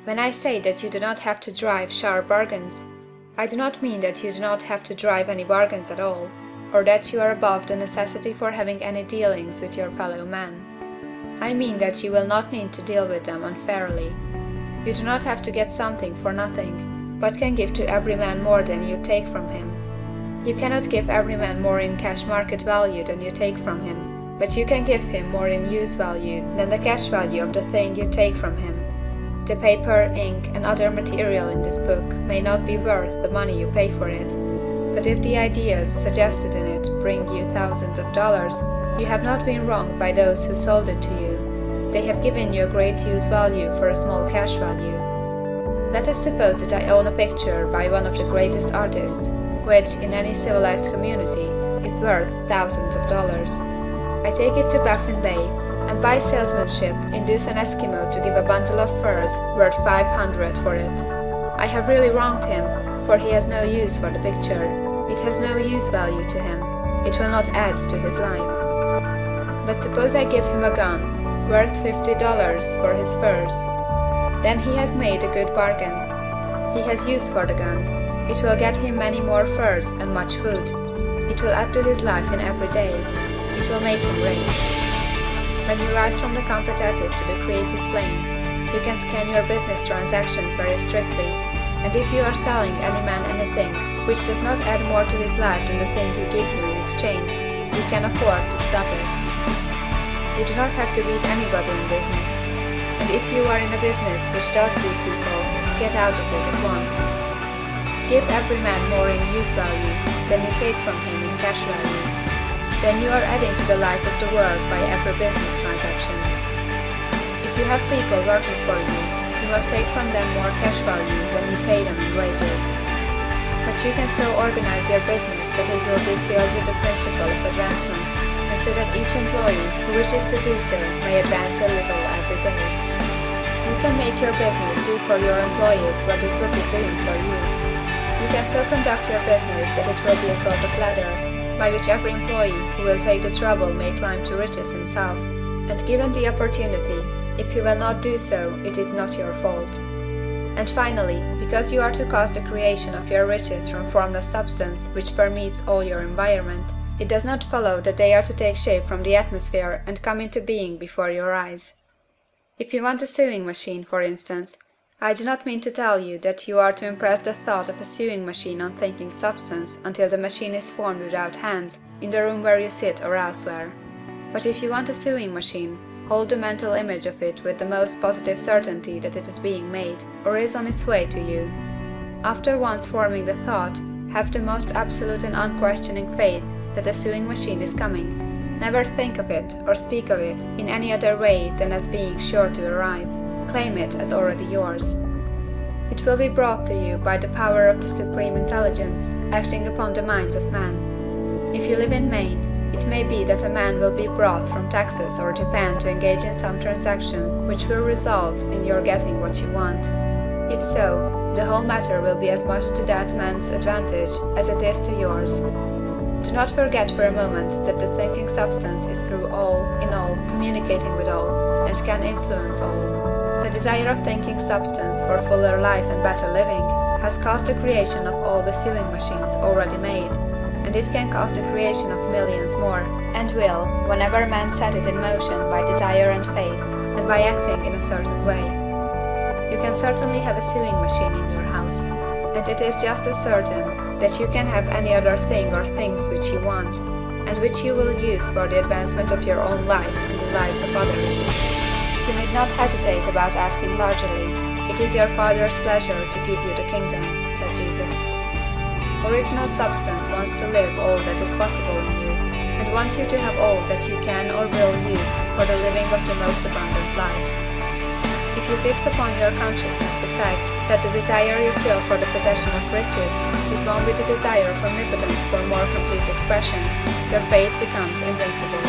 When I say that you do not have to drive sharp bargains, I do not mean that you do not have to drive any bargains at all, or that you are above the necessity for having any dealings with your fellow men. I mean that you will not need to deal with them unfairly. You do not have to get something for nothing, but can give to every man more than you take from him. You cannot give every man more in cash market value than you take from him, but you can give him more in use value than the cash value of the thing you take from him. The paper, ink, and other material in this book may not be worth the money you pay for it, but if the ideas suggested in it bring you thousands of dollars, you have not been wronged by those who sold it to you. They have given you a great use value for a small cash value. Let us suppose that I own a picture by one of the greatest artists, which, in any civilized community, is worth thousands of dollars. I take it to Baffin Bay, and by salesmanship induce an Eskimo to give a bundle of furs worth $500 for it. I have really wronged him, for he has no use for the picture. It has no use value to him. It will not add to his life. But suppose I give him a gun, worth $50 for his furs. Then he has made a good bargain. He has use for the gun. It will get him many more furs and much food. It will add to his life in every day. It will make him rich. When you rise from the competitive to the creative plane, you can scan your business transactions very strictly, and if you are selling any man anything which does not add more to his life than the thing he gave you in exchange, you can afford to stop it. You do not have to beat anybody in business, and if you are in a business which does beat people, get out of it at once. Give every man more in use value than you take from him in cash value. Then you are adding to the life of the world by every business transaction. If you have people working for you, you must take from them more cash value than you pay them in wages. But you can so organize your business that it will be filled with the principle of advancement, and so that each employee who wishes to do so may advance a little every day. You can make your business do for your employees what this book is doing for you. You can so conduct your business that it will be a sort of ladder, by which every employee who will take the trouble may climb to riches himself, and given the opportunity, if he will not do so, it is not your fault. And finally, because you are to cause the creation of your riches from formless substance which permeates all your environment, it does not follow that they are to take shape from the atmosphere and come into being before your eyes. If you want a sewing machine, for instance, I do not mean to tell you that you are to impress the thought of a sewing machine on thinking substance until the machine is formed without hands, in the room where you sit or elsewhere. But if you want a sewing machine, hold the mental image of it with the most positive certainty that it is being made, or is on its way to you. After once forming the thought, have the most absolute and unquestioning faith that a sewing machine is coming. Never think of it or speak of it in any other way than as being sure to arrive. Claim it as already yours. It will be brought to you by the power of the Supreme Intelligence acting upon the minds of men. If you live in Maine, it may be that a man will be brought from Texas or Japan to engage in some transaction which will result in your getting what you want. If so, the whole matter will be as much to that man's advantage as it is to yours. Do not forget for a moment that the thinking substance is through all, in all, communicating with all, and can influence all. The desire of thinking substance for fuller life and better living has caused the creation of all the sewing machines already made, and it can cause the creation of millions more, and will, whenever man set it in motion by desire and faith, and by acting in a certain way. You can certainly have a sewing machine in your house, and it is just as certain that you can have any other thing or things which you want, and which you will use for the advancement of your own life and the lives of others. You need not hesitate about asking largely. It is your Father's pleasure to give you the kingdom, said Jesus. Original substance wants to live all that is possible in you, and wants you to have all that you can or will use for the living of the most abundant life. If you fix upon your consciousness the fact that the desire you feel for the possession of riches is one with the desire of omnipotence for more complete expression, your faith becomes invincible.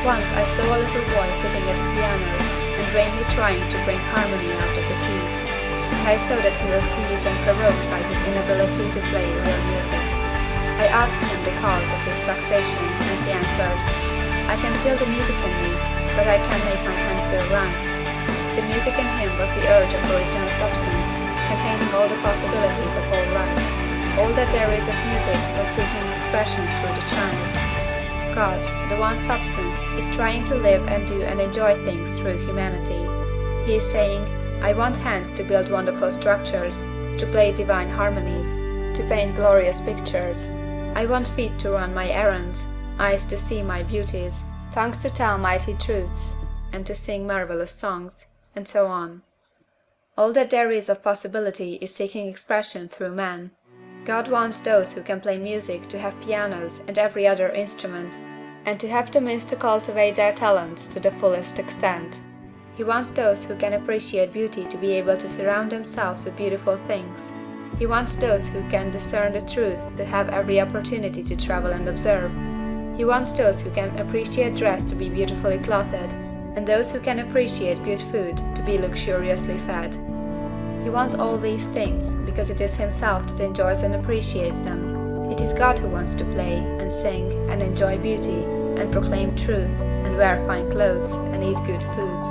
Once I saw a little boy sitting at a piano and vainly trying to bring harmony out of the keys, and I saw that he was grieved and provoked by his inability to play real music. I asked him the cause of this vexation, and he answered, "I can feel the music in me, but I can't make my hands feel right." The music in him was the urge of original substance, containing all the possibilities of all life. All that there is of music was seeking expression through the child. God, the one substance, is trying to live and do and enjoy things through humanity. He is saying, I want hands to build wonderful structures, to play divine harmonies, to paint glorious pictures. I want feet to run my errands, eyes to see my beauties, tongues to tell mighty truths, and to sing marvelous songs, and so on. All that there is of possibility is seeking expression through man. God wants those who can play music to have pianos and every other instrument, and to have the means to cultivate their talents to the fullest extent. He wants those who can appreciate beauty to be able to surround themselves with beautiful things. He wants those who can discern the truth to have every opportunity to travel and observe. He wants those who can appreciate dress to be beautifully clothed, and those who can appreciate good food to be luxuriously fed. He wants all these things because it is himself that enjoys and appreciates them. It is God who wants to play and sing and enjoy beauty and proclaim truth and wear fine clothes and eat good foods.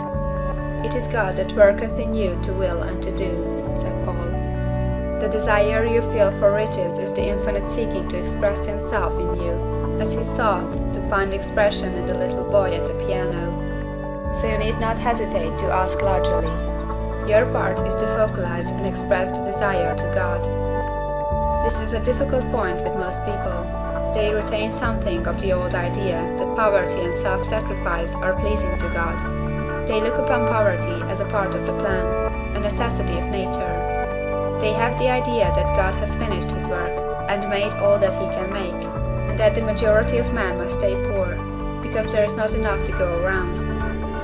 It is God that worketh in you to will and to do, said Paul. The desire you feel for riches is the infinite seeking to express himself in you, as he sought to find expression in the little boy at the piano. So you need not hesitate to ask largely. Your part is to focalize and express the desire to God. This is a difficult point with most people. They retain something of the old idea that poverty and self-sacrifice are pleasing to God. They look upon poverty as a part of the plan, a necessity of nature. They have the idea that God has finished his work and made all that he can make, and that the majority of men must stay poor, because there is not enough to go around.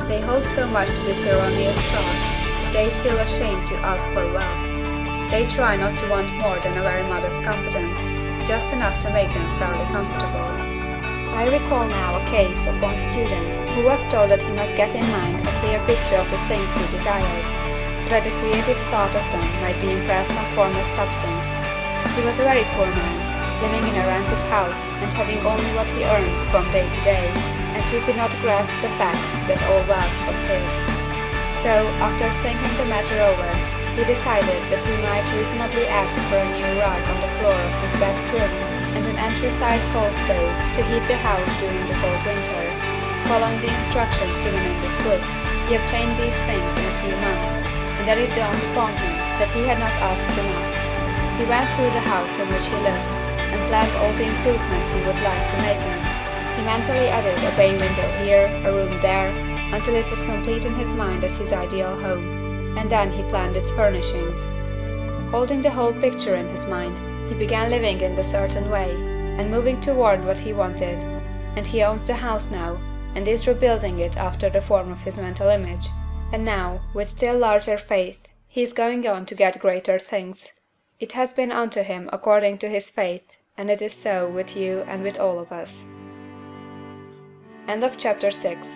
They hold so much to this erroneous thought, they feel ashamed to ask for wealth. They try not to want more than a very modest competence, just enough to make them fairly comfortable. I recall now a case of one student who was told that he must get in mind a clear picture of the things he desired, so that the creative thought of them might be impressed on formless substance. He was a very poor man, living in a rented house and having only what he earned from day to day, and he could not grasp the fact that all wealth was his. So, after thinking the matter over, he decided that he might reasonably ask for a new rug on the floor of his bedroom and an anthracite coal stove to heat the house during the cold winter. Following the instructions given in this book, he obtained these things in a few months, and then it dawned upon him that he had not asked enough. He went through the house in which he lived, and planned all the improvements he would like to make in it. He mentally added a bay window here, a room there, until it was complete in his mind as his ideal home, and then he planned its furnishings. Holding the whole picture in his mind, he began living in the certain way, and moving toward what he wanted, and he owns the house now, and is rebuilding it after the form of his mental image, and now, with still larger faith, he is going on to get greater things. It has been unto him according to his faith, and it is so with you and with all of us. End of chapter 6.